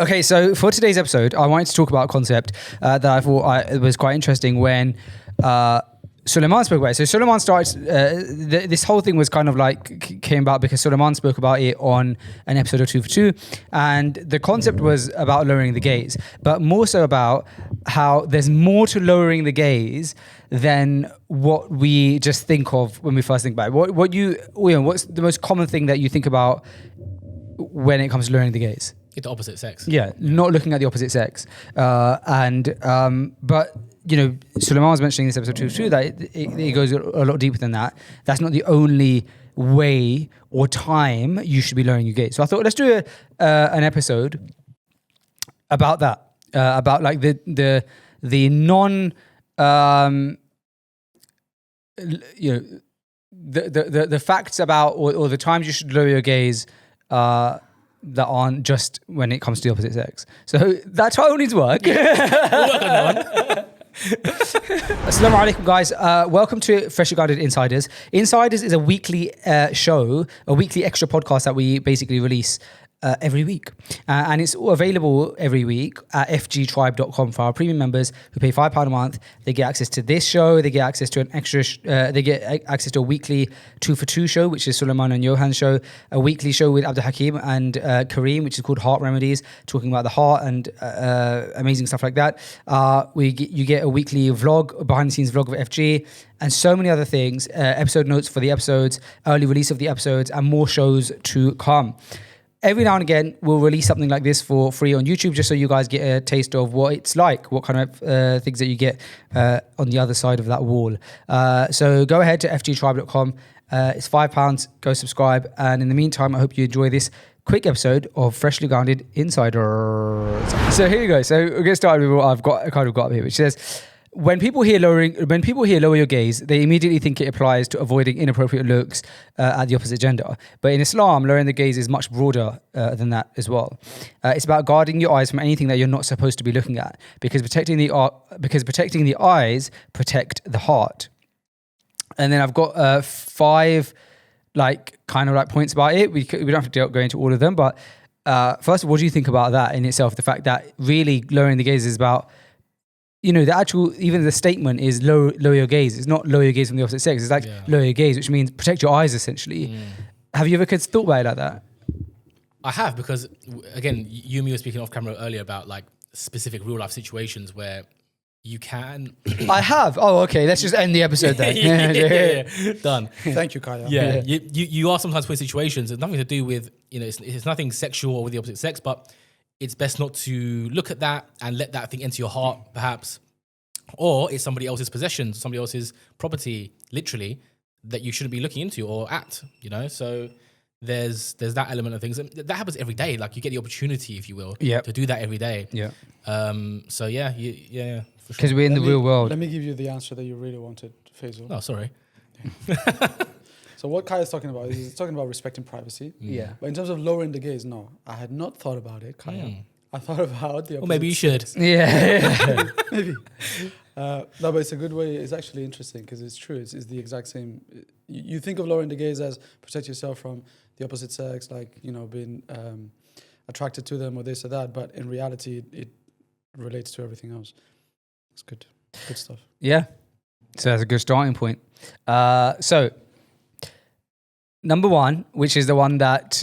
Okay, so for today's episode, I wanted to talk about a concept that I thought it was quite interesting when Suleiman spoke about it. So Suleiman started, this whole thing was kind of like came about because Suleiman spoke about it on an episode of 2 for 2. And the concept was about lowering the gaze, but more so about how there's more to lowering the gaze than what we just think of when we first think about it. What's the most common thing that you think about when it comes to lowering the gaze? The opposite sex. Yeah, not looking at the opposite sex. But, you know, Suleiman was mentioning in this episode 2 that it goes a lot deeper than that. That's not the only way or time you should be lowering your gaze. So I thought, let's do an episode about that. About like the non... the facts about or the times you should lower your gaze that aren't just when it comes to the opposite sex. So that's how it needs to work. We'll work on that one. Assalamu alaikum, guys. Welcome to Freshly Guarded Insiders. Insiders is a weekly show, a weekly extra podcast that we basically release every week. And it's available every week at fgtribe.com for our premium members who pay £5 a month. They get access to this show. They get access to an extra, they get access to a weekly 2 for 2 show, which is Suleiman and Johan's show, a weekly show with Abdul Hakim and Kareem, which is called Heart Remedies, talking about the heart and amazing stuff like that. You get a weekly vlog, behind the scenes vlog of FG, and so many other things, episode notes for the episodes, early release of the episodes, and more shows to come. Every now and again, we'll release something like this for free on YouTube, just so you guys get a taste of what it's like, what kind of things that you get on the other side of that wall. So go ahead to fgtribe.com. It's £5. Go subscribe. And in the meantime, I hope you enjoy this quick episode of Freshly Grounded Insiders. So here you go. So we're going to start with what I've got up here, which says... When people hear lower your gaze, they immediately think it applies to avoiding inappropriate looks at the opposite gender. But in Islam, lowering the gaze is much broader than that as well. It's about guarding your eyes from anything that you're not supposed to be looking at, because protecting the eyes protect the heart. And then I've got 5 points about it. We don't have to go into all of them, but first, what do you think about that in itself? The fact that really lowering the gaze is about, you know, even the statement is lower your gaze. It's not lower your gaze from the opposite sex. It's like lower your gaze, which means protect your eyes, essentially. Have you ever thought about it like that? I have, because, again, you and me were speaking off camera earlier about like specific real life situations where you can... I have. Oh, okay. Let's just end the episode then. yeah. Done. Thank you, Kaya. Yeah. You are sometimes put in situations, it's nothing to do with, you know, it's nothing sexual or with the opposite sex, but it's best not to look at that and let that thing enter your heart, perhaps. Or it's somebody else's possession, somebody else's property, literally, that you shouldn't be looking into or at, you know? So there's that element of things. And that happens every day. Like, you get the opportunity, if you will, to do that every day. Yeah. For sure. Because we're in the real world. Let me give you the answer that you really wanted, Faisal. Oh, sorry. So what Kai is talking about is he's talking about respecting privacy. Yeah. But in terms of lowering the gaze, no. I had not thought about it, Kaya. I thought about the opposite. Well, maybe you should. Yeah. Maybe. No, but it's a good way. It's actually interesting because it's true. It's the exact same. You think of lowering the gaze as protect yourself from the opposite sex, like, you know, being attracted to them or this or that. But in reality, it relates to everything else. It's good. Good stuff. Yeah. So that's a good starting point. So... Number 1, which is the one that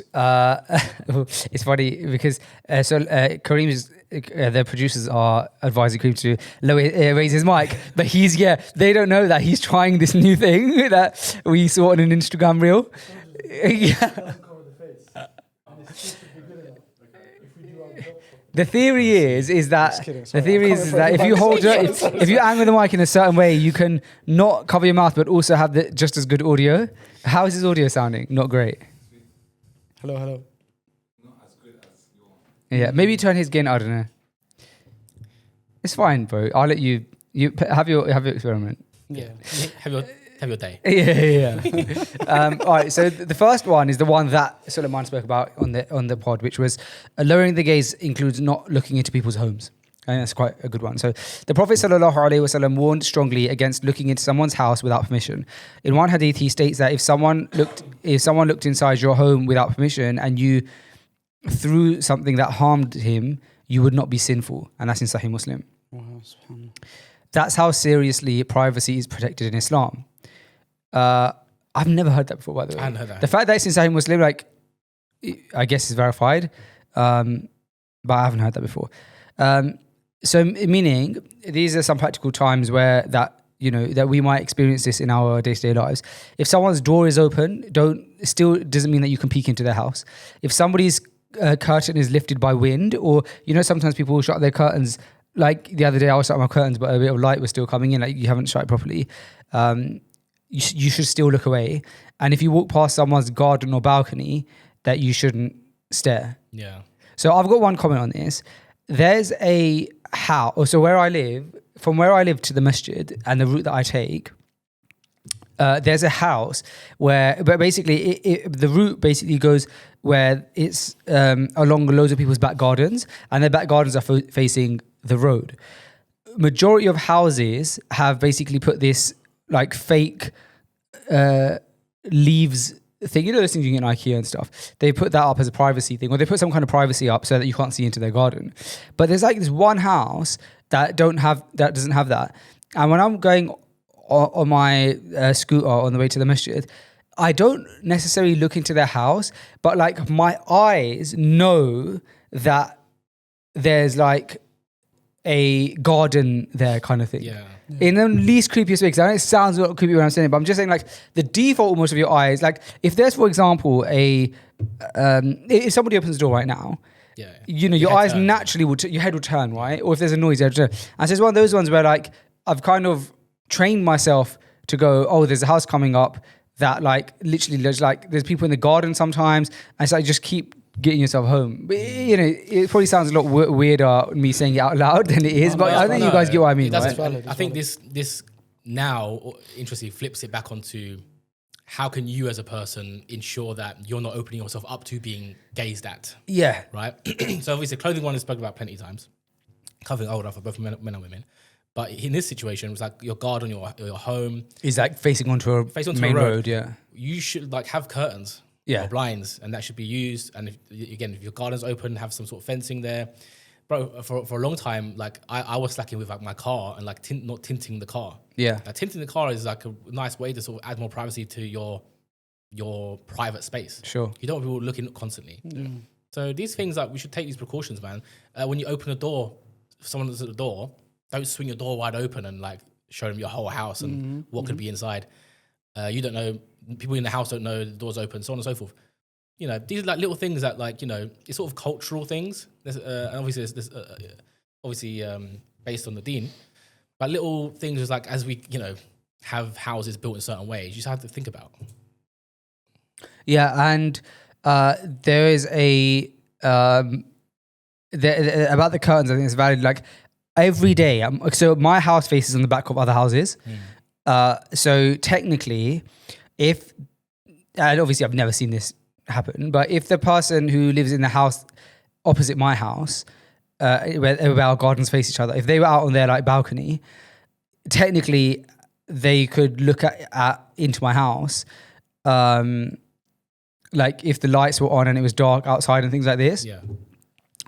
it's funny because Kareem's the producers are advising Kareem to raise his mic, but they don't know that he's trying this new thing that we saw on an Instagram reel. The theory is that if you hold if you angle the mic in a certain way, you can not cover your mouth but also have just as good audio. How is his audio sounding? Not great. Hello. Not as good as your... Yeah, maybe turn his gain. I don't know. It's fine, bro. I'll let you have your experiment. Yeah. Have your day. Yeah. All right. So the first one is the one that Suleiman spoke about on the pod, which was lowering the gaze includes not looking into people's homes. I think that's quite a good one. So the Prophet ﷺ warned strongly against looking into someone's house without permission. In one hadith, he states that if someone looked inside your home without permission and you through something that harmed him, you would not be sinful. And that's in Sahih Muslim. Wow, subhanallah. That's how seriously privacy is protected in Islam. I've never heard that before, by the way. I hadn't heard that. The fact that it's in Sahih Muslim, like, I guess is verified, but I haven't heard that before. So meaning, these are some practical times where that, you know, that we might experience this in our day-to-day lives. If someone's door is open, still doesn't mean that you can peek into their house. If somebody's curtain is lifted by wind, or, you know, sometimes people will shut their curtains. Like the other day, I was shutting my curtains, but a bit of light was still coming in. Like, you haven't shut it properly. You should still look away. And if you walk past someone's garden or balcony, that you shouldn't stare. Yeah. So I've got one comment on this. There's a house. So where I live, from where I live to the masjid and the route that I take, there's a house where, but basically, the route basically goes where it's along loads of people's back gardens, and their back gardens are facing the road. Majority of houses have basically put this like fake leaves thing, you know, those things you get in IKEA and stuff. They put that up as a privacy thing, or they put some kind of privacy up so that you can't see into their garden. But there's like this one house that doesn't have that. And when I'm going on my scooter on the way to the masjid, I don't necessarily look into their house, but like my eyes know that there's like a garden there, kind of thing. Yeah. In the least creepiest way, because I know it sounds a lot creepy when I'm saying it, but I'm just saying, like, the default almost of your eyes, like, if there's, for example, if somebody opens the door right now, Yeah. you know, your head eyes turns. naturally your head will turn, right? Or if there's a noise, your head will turn. And so it's one of those ones where, like, I've kind of trained myself to go, oh, there's a house coming up that, like, literally, there's people in the garden sometimes, and so I just keep getting yourself home. But, you know, it probably sounds a lot weirder me saying it out loud than it is, but I think you guys get what I mean, It doesn't. right? valid, I it's think this now, interestingly, flips it back onto how can you as a person ensure that you're not opening yourself up to being gazed at, Yeah. right? So obviously, clothing one is spoken about plenty of times. Covering old enough for both men and women. But in this situation, it was like your garden, your home, Is like facing onto a main a road, yeah. you should like have curtains. Yeah. Or blinds, and that should be used. And if your garden's open, have some sort of fencing there. Bro, for a long time, like I was slacking with like my car and like not tinting the car. Yeah. Like, tinting the car is like a nice way to sort of add more privacy to your private space. Sure. You don't want people looking constantly. So these things, like, we should take these precautions, man. When you open a door, if someone is at the door, don't swing your door wide open and like show them your whole house and what could be inside. You don't know, people in the house don't know the door's open, so on and so forth. You know, these are like little things that, like, you know, it's sort of cultural things. And obviously, this based on the deen, but little things is like, as we, you know, have houses built in certain ways, you just have to think about. Yeah, and there is about the curtains, I think it's valid. Like, every day, so my house faces on the back of other houses. So technically, and obviously I've never seen this happen, but if the person who lives in the house opposite my house, where our gardens face each other, if they were out on their like balcony, technically they could look into my house, like if the lights were on and it was dark outside and things like this. Yeah.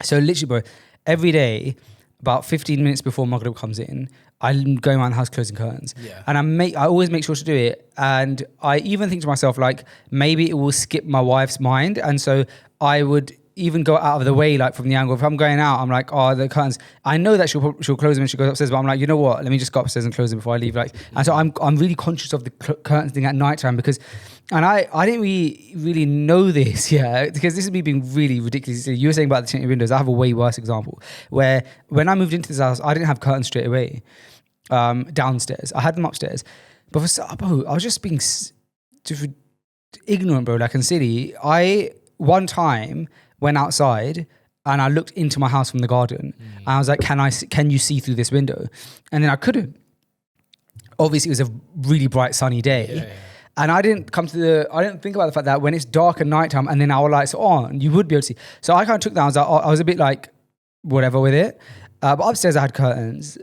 So literally, bro, every day, about 15 minutes before Maghrib comes in, I'm going around the house closing curtains. Yeah. And I always make sure to do it. And I even think to myself, like, maybe it will skip my wife's mind. And so I would even go out of the way, like, from the angle. If I'm going out, I'm like, oh, the curtains. I know that she'll close them when she goes upstairs, but I'm like, you know what? Let me just go upstairs and close them before I leave. Like, and so I'm really conscious of the curtains thing at nighttime because, and I didn't really know this, yeah, because this is me being really ridiculous. You were saying about the tinted windows. I have a way worse example where when I moved into this house, I didn't have curtains straight away. Downstairs, I had them upstairs, but bro, I was just being ignorant, bro, like, and silly. I one time went outside and I looked into my house from the garden and I was like, can you see through this window? And then I couldn't. Obviously, it was a really bright sunny day. Yeah. And I didn't think about the fact that when it's dark at nighttime and then our lights are on, you would be able to see. So I kind of took that. I was a bit like, whatever with it. But upstairs I had curtains.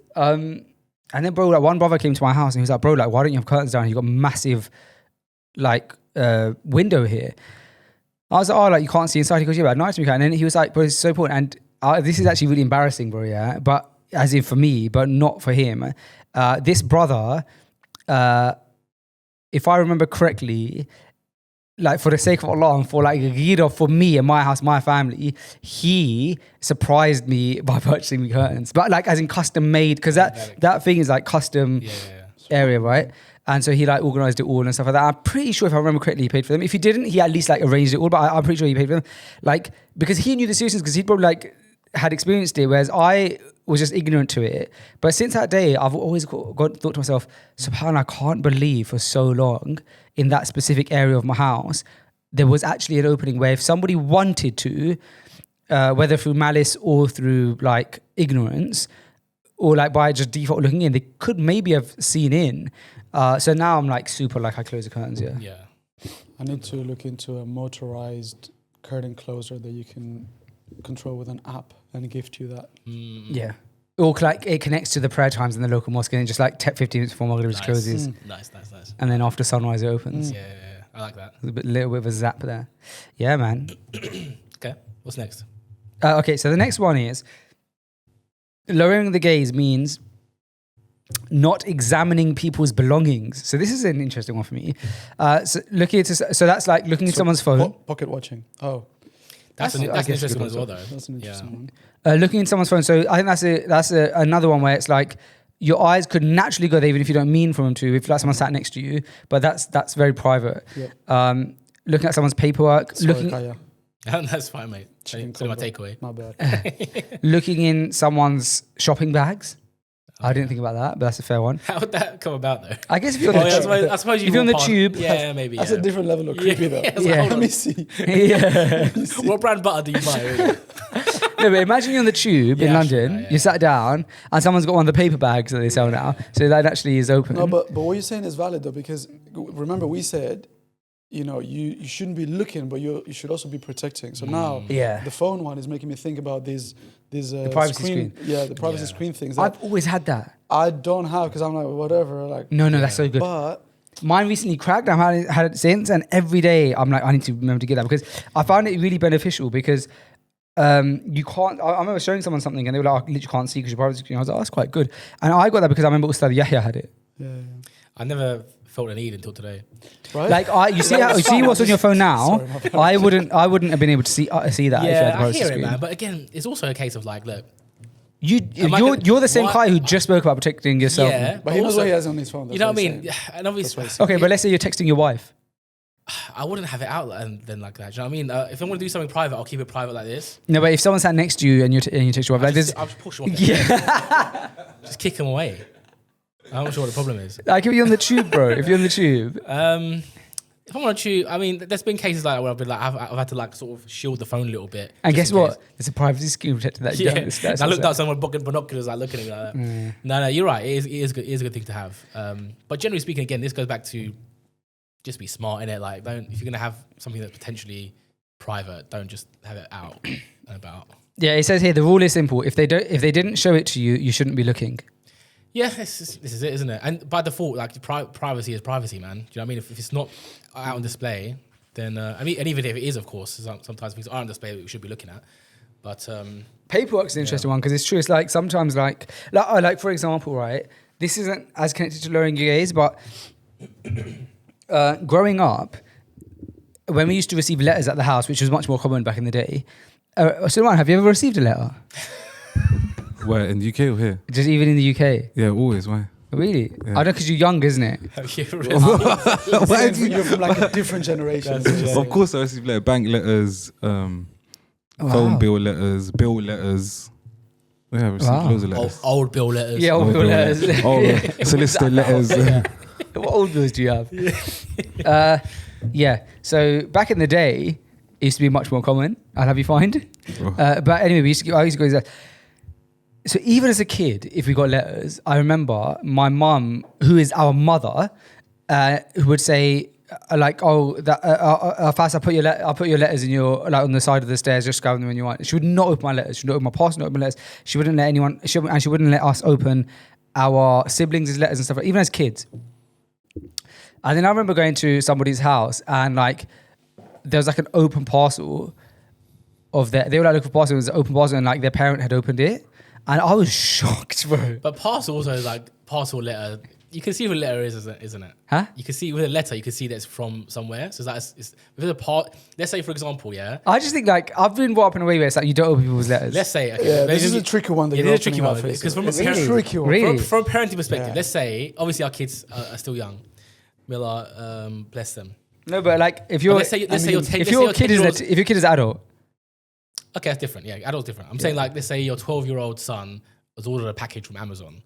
And then, bro, like, one brother came to my house and he was like, bro, like, why don't you have curtains down? You got massive, like, window here. I was like, oh, like you can't see inside. He goes, yeah, but at night we can. And then he was like, bro, it's so important. And this is actually really embarrassing, bro, yeah? But as in for me, but not for him. This brother, if I remember correctly, like for the sake of Allah and for like for me and my house, my family, he surprised me by purchasing me curtains. But like as in custom made, because that thing is like custom area, right? And so he like organized it all and stuff like that. I'm pretty sure if I remember correctly, he paid for them. If he didn't, he at least like arranged it all. But I'm pretty sure he paid for them. Like, because he knew the seriousness, because he'd probably like had experienced it, whereas I was just ignorant to it. But since that day, I've always thought to myself, subhanAllah, I can't believe for so long in that specific area of my house, there was actually an opening where if somebody wanted to, whether through malice or through like ignorance, or like by just default looking in, they could maybe have seen in. So now I'm like super like I close the curtains, Yeah. I need to look into a motorized curtain closer that you can control with an app and gift you that. Yeah. Or like it connects to the prayer times in the local mosque and then just like 15 minutes before Maghrib just closes. Nice. And then after sunrise it opens. Yeah. I like that. There's a little bit of a zap there. Yeah, man. Okay. What's next? Okay, so the next one is lowering the gaze means not examining people's belongings. So this is an interesting one for me. So that's like looking at someone's phone. Pocket watching. Oh, That's an interesting one as well, though. that's an interesting Yeah. one. Looking at someone's phone. So I think that's another one where it's like your eyes could naturally go there even if you don't mean for them to, if like someone sat next to you, but that's very private. Yep. Looking at someone's paperwork, Sorry, Kaya. That's fine, mate. Chicken It's my combo. takeaway. My bad. looking in someone's shopping bags. I didn't think about that, but that's a fair one. How would that come about, though? I guess if you're on the tube, I suppose if you're on the walk past- tube, Yeah, maybe. That's yeah. a different level of creepy though. it's like, Yeah. hold Let on. me see. yeah. What brand butter do you buy? Really? No, but imagine you're on the tube in Yeah, London, sure, yeah. you sat down, and someone's got one of the paper bags that they sell now. So that actually is open. No, but what you're saying is valid though, because remember we said, you know, you shouldn't be looking, but you should also be protecting. So now Yeah. the phone one is making me think about these privacy screen. Yeah, the privacy Yeah. screen things that I've always had that. I don't have because I'm like whatever. Like No, that's so good. but Mine recently cracked. I've had it since, and every day I'm like, I need to remember to get that because I found it really beneficial because you can't. I remember showing someone something and they were like, I literally can't see because your privacy screen. I was like, oh, that's quite good. And I got that because I remember Ustad Yahya had it. yeah. I never felt a need until today. Right? Like you see what's on your phone now. Sorry, my bad. I wouldn't have been able to see that. If you had the Yeah, I privacy hear it, screen. man. But again, it's also a case of like, look, You're the same guy who just spoke about protecting yourself. yeah, But he knows also- what he has on his phone. You that's know what I he's mean? saying. And obviously, That's what Okay, but let's say you're texting your wife. I wouldn't have it out then like that. Do you know what I mean? If I want to do something private, I'll keep it private like this. No, but if someone sat next to you and you text your wife, like this, I'll just push them off. yeah. Just kick them away. I'm not sure what the problem is. Like if you're on the tube, bro. If you're on the tube, If I'm on a tube, I mean, there's been cases like where I've been like, I've had to like sort of shield the phone a little bit. and just guess in what? case. There's a privacy screen protector that you Yeah. don't understand. And I looked at someone with binoculars, like looking at me like that. No, you're right. It is good. It is a good thing to have. But generally speaking, again, this goes back to just be smart in it. Like, if you're gonna have something that's potentially private, don't just have it out and about. Yeah, it says here the rule is simple. If they didn't show it to you, you shouldn't be looking. Yeah, this is it, isn't it? And by default, like privacy is privacy, man. Do you know what I mean? If it's not out on display, then I mean, and even if it is, of course, sometimes things are on display that we should be looking at. But Paperwork's an interesting one because it's true. It's like sometimes like for example, right? This isn't as connected to lowering your gaze, but growing up, when we used to receive letters at the house, which was much more common back in the day. Sulaiman, have you ever received a letter? Where, in the UK or here? Just even in the UK? Yeah, always. Why? Really? Yeah. I don't know because you're young, isn't it? Why do you- You're from like a different generation. Of course, I received like bank letters, phone bill letters, bill letters. Yeah, I received Wow. loads of letters. old bill letters. Yeah, old bill bill letters. Solicitor letters. What old bills do you have? Yeah. So back in the day, it used to be much more common. I'll have you find. But anyway, I used to go. So even as a kid, if we got letters, I remember my mum, who is our mother, who would say like, "Oh, Fast, I'll put your letters in your like on the side of the stairs. Just grab them when you want." She would not open my letters. She would not open my parcel, not open my letters. She wouldn't let anyone. She wouldn't let us open our siblings' letters and stuff. Even as kids. And then I remember going to somebody's house and like there was like an open parcel of they were like looking for parcel. It was an open parcel, and like their parent had opened it, and I was shocked, bro. But parcel also is like parcel letter. You can see what a letter is, isn't it? Huh? You can see with a letter, you can see that it's from somewhere. So it's like, if it's a part, let's say for example, yeah. I just think like I've been brought up in a way where it's like you don't open people's letters. Let's say, okay, Yeah, this is a tricky one. That It you're is a tricky opening one up, because from it's a parent, a tricky one. Really? from a parenting perspective, Yeah. let's say obviously our kids are still young. Miller, bless them. No, but like if you're Let's say your if your kid is if your kid is adult, okay, that's different. Yeah, adult's different. I'm saying like let's say your 12-year-old son has ordered a package from Amazon.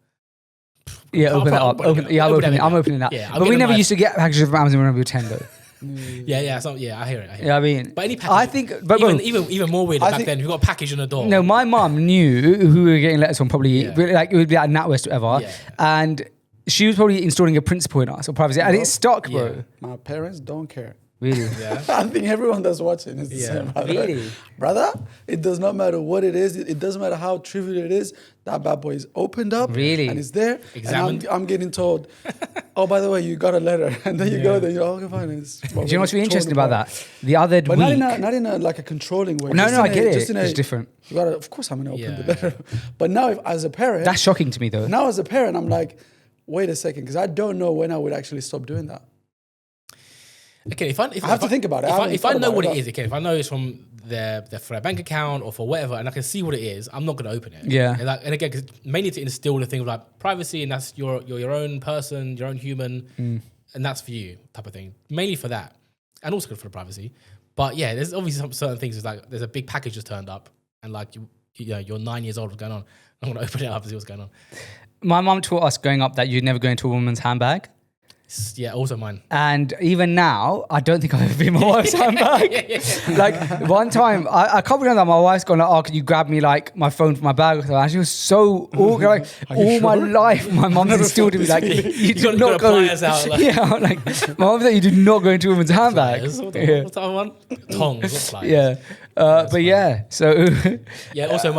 yeah, I'll open that up. open it. I'm Open opening. it. I'm opening that. Yeah, I'm but we getting never my- used to get packages from Amazon when we were 10 though. Yeah, I hear it. Yeah, I mean, But any package, I think, but bro, even more weird I back think- then. If you got a package on the door. no, my mum knew who we were getting letters from. Probably Yeah. like it would be like NatWest or whatever, Yeah. and she was probably installing a principle in us or privacy, and it stuck, bro. Yeah. My parents don't care. Really? Yeah. I think everyone that's watching is the Yeah. same. By the way. Really? Brother, it does not matter what it is. It doesn't matter how trivial it is. That bad boy is opened up. Really? And it's there. Examined. And I'm getting told, oh, by the way, you got a letter. And then you go there, you're okay, fine. It's Do you know what's really interesting about that? The other But week, not in a like a controlling way. No, Just no, in I get it. just in It's different. You gotta, of course, I'm gonna open Yeah. the letter. But now, if as a parent, that's shocking to me though. now as a parent, I'm like, wait a second, because I don't know when I would actually stop doing that. Okay, I have to think about it. I haven't If I thought know about what it, it is, okay, if I know it's from their for their bank account or for whatever, and I can see what it is, I'm not going to open it. Yeah. And again, 'cause mainly to instill the thing of like privacy, and that's you're your own person, your own human, and that's for you type of thing. Mainly for that, and also good for the privacy. But yeah, there's obviously some certain things. It's like there's a big package just turned up, and like you're 9 years old. What's going on? I'm going to open it up and see what's going on. My mum taught us growing up that you'd never go into a woman's handbag. Yeah, also mine. And even now, I don't think I've ever been in my wife's handbag. Like one time, I can't remember that my wife's gone like, oh, can you grab me like my phone from my bag? And she was so like, all my life, my mum's instilled in me like, you do got- not got go. pliers out, like- Yeah, like my mum said you do not go into a woman's handbag. Pliers? What Yeah. what's the other one? Tongs. Not pliers. Yeah, but yeah. So Yeah. Also,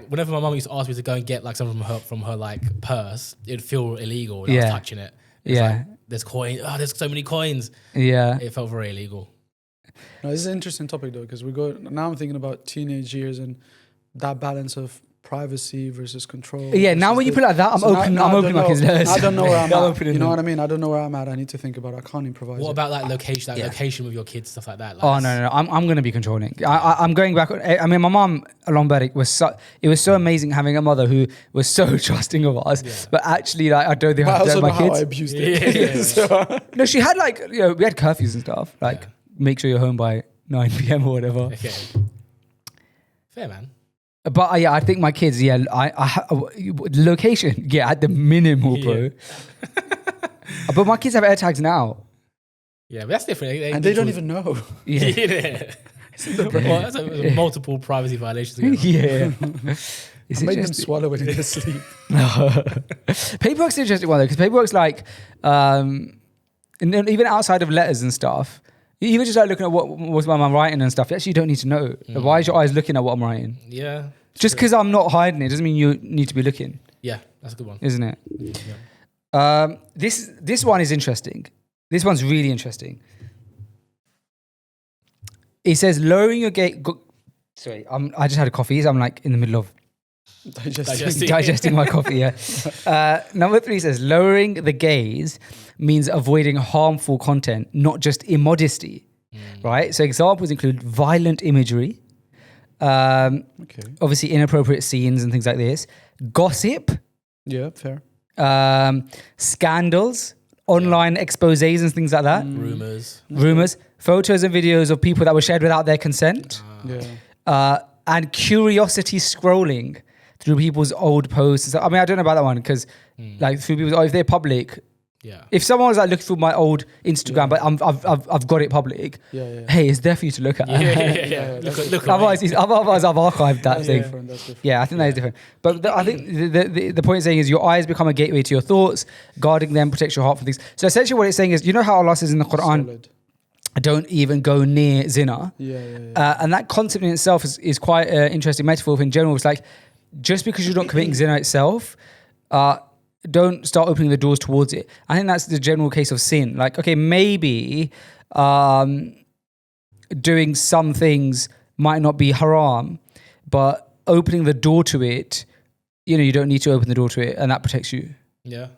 whenever my mum used to ask me to go and get like something from her like purse, it'd feel illegal. When I Yeah. was touching it. It's Yeah. like, there's coins. Oh, there's so many coins. yeah, It felt very illegal. No, this is an interesting topic though, because now I'm thinking about teenage years and that balance of privacy versus control. yeah. Now versus when you the- put it like that, I'm So now- opening. now I'm I don't opening my know- kids' letters. I don't know where I'm I'm at. opening You know them. what I mean? I don't know where I'm at. I need to think about it. I can't improvise. What it. about like location? Like Yeah. location with your kids, stuff like that. Like Oh no! I'm going to be controlling. I'm going back. I mean, my mom, Alon Berdick, it was so amazing having a mother who was so trusting of us. Yeah. But actually, like I don't think But I I've also done know my how I kids. abused Yeah, it. yeah, yeah. So- No, she had like we had curfews and stuff. Like Yeah. make sure you're home by 9 p.m. or whatever. Okay. Fair man. But yeah, I think my kids. Yeah, location. Yeah, at the minimal, bro. But my kids have AirTags now. Yeah, but that's different. and they don't even know. Yeah. Yeah. Well, that's multiple privacy violations. Again. Yeah. It's I made them interesting. swallow it in their sleep. Paperwork's an interesting one though, because paperwork's like, and then even outside of letters and stuff, even just like looking at what I'm writing and stuff, you actually don't need to know. Why is your eyes looking at what I'm writing? Yeah. Just because I'm not hiding it doesn't mean you need to be looking, Yeah, that's a good one. isn't it? Yeah. This one is interesting. This one's really interesting. It says lowering your gate. Sorry, I just had a coffee, so I'm like in the middle of digesting my coffee. Yeah. Number 3 says lowering the gaze means avoiding harmful content, not just immodesty. Right. So examples include violent imagery, Okay. obviously inappropriate scenes and things like this, gossip, Yeah, fair. scandals, online exposés and things like that, Rumors. photos and videos of people that were shared without their consent, Yeah. and curiosity scrolling through people's old posts. And stuff. I mean, I don't know about that one because, like, through people's, if they're public, Yeah. if someone was like looking through my old Instagram, but I've got it public. Yeah. Hey, it's there for you to look at. Yeah. Look at Otherwise, I've archived that thing. That's different. Yeah, I think that is different. But I think the point it's saying is your eyes become a gateway to your thoughts. Guarding them protects your heart from things. So essentially what it's saying is, you know how Allah says in the Quran, Solid. don't even go near zina. Yeah. And that concept in itself is quite an interesting metaphor in general. It's like, just because you're not committing zina itself, don't start opening the doors towards it. I think that's the general case of sin. Like, okay, maybe doing some things might not be haram, but opening the door to it, you don't need to open the door to it, and that protects you. Yeah.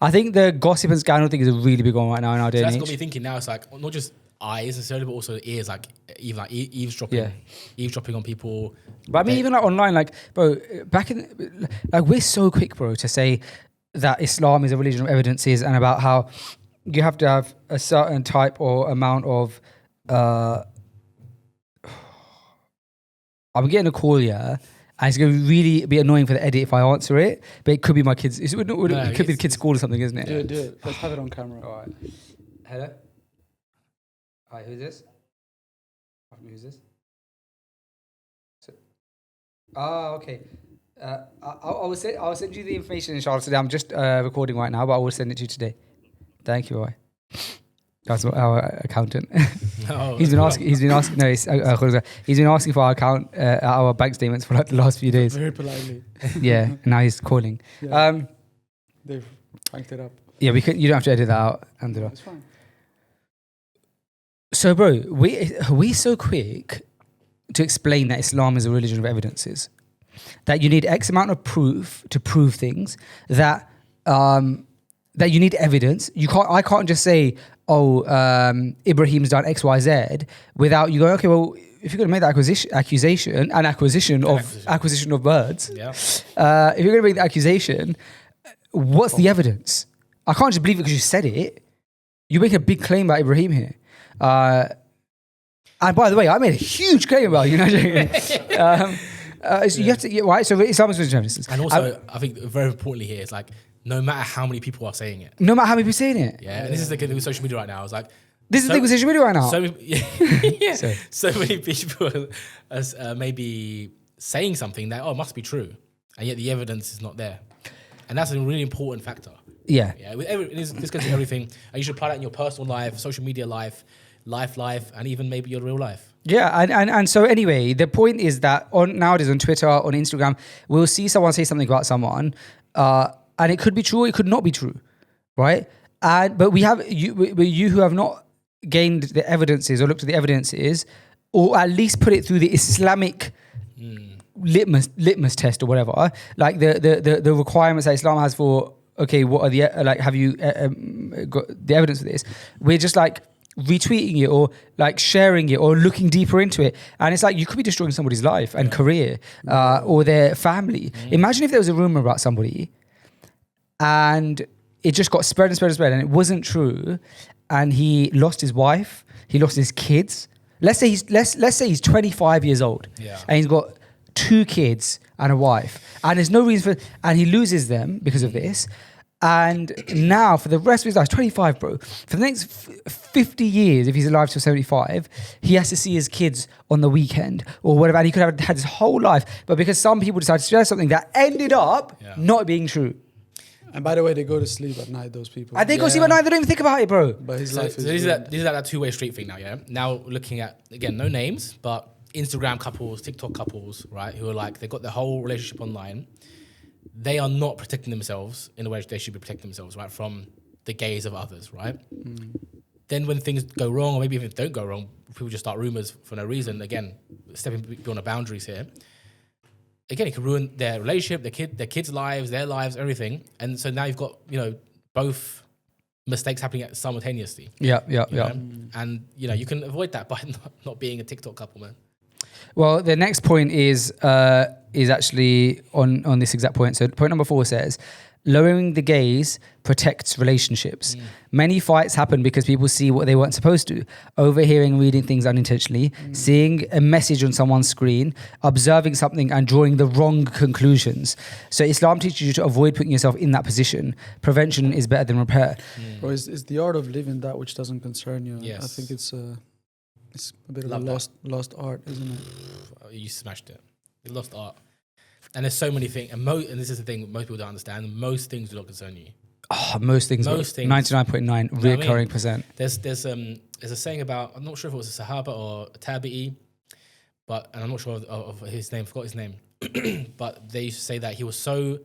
I think the gossip and scandal thing is a really big one right now in our day So and that's got age. me thinking now. It's like not just eyes necessarily, but also ears, like even like eavesdropping, eavesdropping on people. But I mean, even like online, like, bro, back in, like, we're so quick, bro, to say that Islam is a religion of evidences and about how you have to have a certain type or amount of, I'm getting a call, yeah, and it's going to really be annoying for the edit if I answer it, but it could be my kids. It could be the kids' school or something, isn't it? Do it. Let's have it on camera. All right. Hello? Hi, who's this? Who's this? Okay. I'll send you the information inshallah today. I'm just recording right now, but I will send it to you today. Thank you, boy. That's our accountant. No, He's been asking. No, he's been asking for our bank statements for like the last few days. Very politely. Yeah, and now he's calling. Yeah. They've ranked it up. Yeah, you don't have to edit that out. It's fine. So, bro, we so quick to explain that Islam is a religion of evidences, that you need X amount of proof to prove things, that you need evidence. I can't just say, Ibrahim's done X, Y, Z without you going, okay, well, if you're going to make that acquisition of birds, Yeah. if you're going to make the accusation, what's the evidence? I can't just believe it because you said it. You make a big claim about Ibrahim here. And by the way, I made a huge claim about you. So you have to, right? So Islam is religion of evidences. And also, I think very importantly here is like, no matter how many people are saying it. No matter how many people are saying it. Yeah. And this is the thing with social media right now. It's like, This is the thing with social media right now. so many people are maybe saying something that, must be true. And yet the evidence is not there. And that's a really important factor. Yeah. Yeah, this goes to everything. And you should apply that in your personal life, social media life, and even maybe your real life. Yeah, and so anyway, the point is that nowadays on Twitter, on Instagram, we'll see someone say something about someone, and it could be true, it could not be true, right? But we have you who have not gained the evidences or looked at the evidences, or at least put it through the Islamic litmus test or whatever, like the requirements that Islam has for. Okay, what are the have you got the evidence for this? We're just like retweeting it or like sharing it or looking deeper into it, and it's like you could be destroying somebody's life and career or their family. Imagine if there was a rumor about somebody and it just got spread and it wasn't true, and he lost his wife, he lost his kids. Let's say he's 25 years old, and he's got 2 kids and a wife, and there's no reason and he loses them because of this. And now for the rest of his life, 25, bro, for the next 50 years, if he's alive till 75, he has to see his kids on the weekend or whatever. And he could have had his whole life, but because some people decided to share something that ended up not being true. And by the way, they go to sleep at night, those people. And they go sleep at night, they don't even think about it, bro. But his life is... this is that two-way street thing now, yeah? Now looking at, again, no names, but Instagram couples, TikTok couples, right, who are like, they've got their whole relationship online. They are not protecting themselves in the way they should be protecting themselves, right, from the gaze of others, right? Then when things go wrong, or maybe even don't go wrong, people just start rumors for no reason. Again, stepping beyond the boundaries here. Again, it can ruin their relationship, their kids' lives, their lives, everything. And so now you've got, both mistakes happening simultaneously. Yeah. And, you can avoid that by not being a TikTok couple, man. Well, the next point is actually on this exact point. So point number 4 says, lowering the gaze protects relationships. Many fights happen because people see what they weren't supposed to. Overhearing, reading things unintentionally, seeing a message on someone's screen, observing something and drawing the wrong conclusions. So Islam teaches you to avoid putting yourself in that position. Prevention is better than repair. Bro, it's the art of living that which doesn't concern you. Yes. I think it's a bit of a lost art, isn't it? You smashed it. You lost art. And there's so many things, and this is the thing most people don't understand. Most things do not concern you. Oh, most things. 99.9 recurring percent. There's a saying about, I'm not sure if it was a Sahaba or a Tabi'i, and I'm not sure of his name. Forgot his name, but they used to say that he was so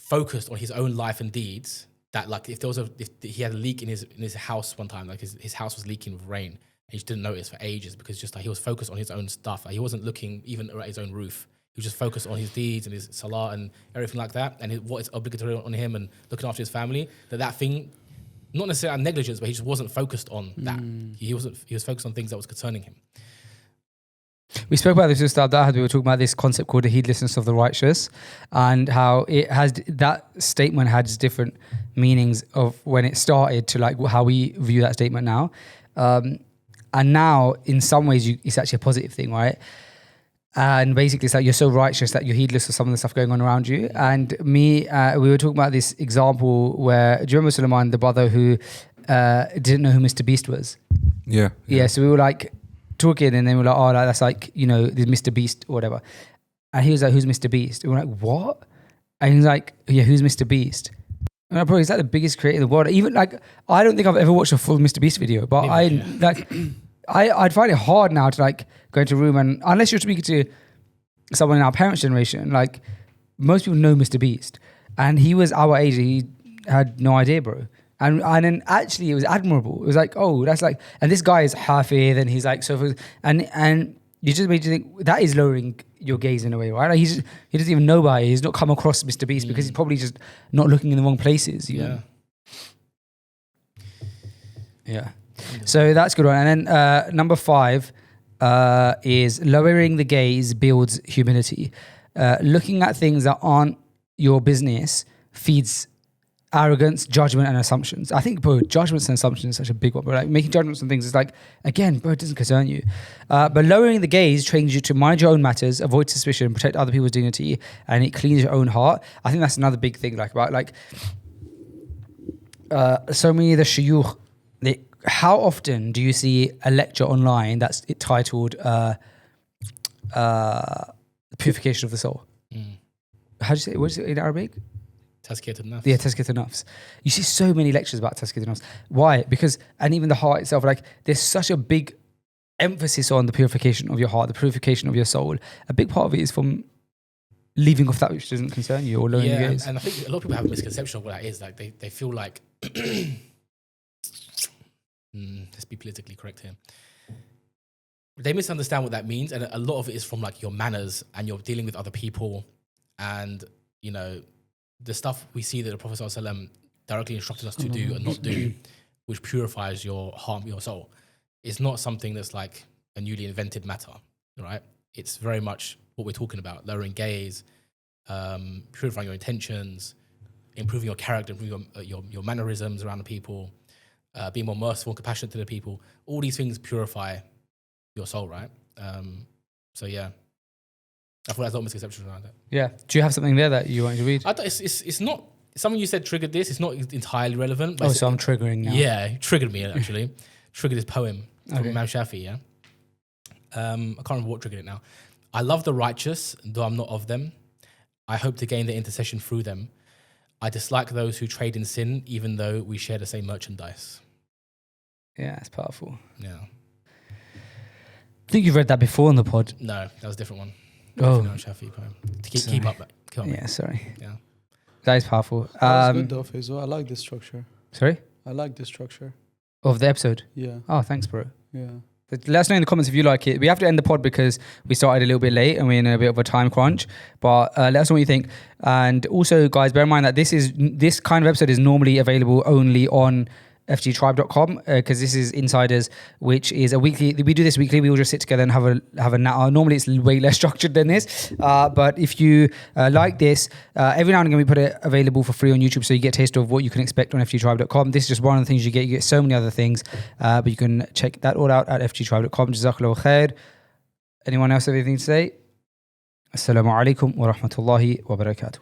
focused on his own life and deeds that like if he had a leak in his house one time, like his house was leaking with rain, and he just didn't notice for ages because just like he was focused on his own stuff. Like he wasn't looking even at his own roof. He was just focused on his deeds and his salah and everything like that, and what is obligatory on him and looking after his family. That thing, not necessarily negligence, but he just wasn't focused on that. He was focused on things that was concerning him. We spoke about this just after we were talking about this concept called the heedlessness of the righteous, and how it has that statement had different meanings of when it started to like how we view that statement now, and now in some ways it's actually a positive thing, right? And basically it's like you're so righteous that you're heedless of some of the stuff going on around you. And we were talking about this example where, do you remember Suleiman, the brother who didn't know who Mr. Beast was? Yeah. So we were like talking, and then we were like, oh, like, that's like, you know, this Mr. Beast or whatever. And he was like, who's Mr. Beast? And we're like, what? And he's like, yeah, who's Mr. Beast? And I'm probably, is that the biggest creator in the world? Even like, I don't think I've ever watched a full Mr. Beast video, but I'd find it hard now to like go into a room, and unless you're speaking to someone in our parents' generation, like most people know Mr. Beast, and he was our age. He had no idea, bro. And then actually it was admirable. It was like, oh, that's like, and this guy is Hafid, and he's like, so, and you just made you think that is lowering your gaze in a way, right? Like he doesn't even know about it. He's not come across Mr. Beast because he's probably just not looking in the wrong places. You know? Yeah. So that's a good one. And then number 5 is lowering the gaze builds humility. Looking at things that aren't your business feeds arrogance, judgment, and assumptions. I think, bro, judgments and assumptions is such a big one. But like making judgments on things is like, again, bro, it doesn't concern you. But lowering the gaze trains you to mind your own matters, avoid suspicion, protect other people's dignity, and it cleans your own heart. I think that's another big thing. Like about like so many of the shuyukh. How often do you see a lecture online that's titled "Purification of the Soul"? How do you say? What is it in Arabic? Tazkiyat al-nafs. Yeah, Tazkiyat al-nafs. You see so many lectures about Tazkiyat al-nafs. Why? Because, and even the heart itself, like there's such a big emphasis on the purification of your heart, the purification of your soul. A big part of it is from leaving off that which doesn't concern you or lowering your gaze. And I think a lot of people have a misconception of what that is. Like they feel like, let's be politically correct here. They misunderstand what that means, and a lot of it is from like your manners and you're dealing with other people, and you know the stuff we see that the Prophet ﷺ directly instructed us to do and not do, which purifies your heart, your soul. It's not something that's like a newly invented matter, right? It's very much what we're talking about: lowering gaze, purifying your intentions, improving your character, improving your mannerisms around the people, being more merciful and compassionate to the people. All these things purify your soul, right? So yeah, I thought there's a lot of misconceptions around it. Yeah. Do you have something there that you want to read? I thought it's not something you said triggered this. It's not entirely relevant. But So I'm triggering now. Yeah, it triggered me actually. Triggered this poem from Imam Shafi. Yeah. I can't remember what triggered it now. I love the righteous, though I'm not of them. I hope to gain their intercession through them. I dislike those who trade in sin, even though we share the same merchandise. Yeah, it's powerful. Yeah. I think you've read that before on the pod. No, that was a different one. Oh. Imam Shafi poem. To keep up. Keep up. Yeah, sorry. Yeah. That is powerful. That's good though, Faisal. I like this structure. Sorry? I like this structure. Of the episode? Yeah. Oh, thanks, bro. Yeah. Let us know in the comments if you like it. We have to end the pod because we started a little bit late and we're in a bit of a time crunch. But let us know what you think. And also, guys, bear in mind that this kind of episode is normally available only on fgtribe.com because this is Insiders, which is a weekly. We do this weekly. We all just sit together and have a natter. Normally it's way less structured than this, but if you like this, every now and again we put it available for free on YouTube, so you get a taste of what you can expect on fgtribe.com. This is just one of the things you get. You get so many other things, but you can check that all out at fgtribe.com. Jazakallahu khair. Anyone else have anything to say? Assalamu alaikum wa rahmatullahi wa barakatuh.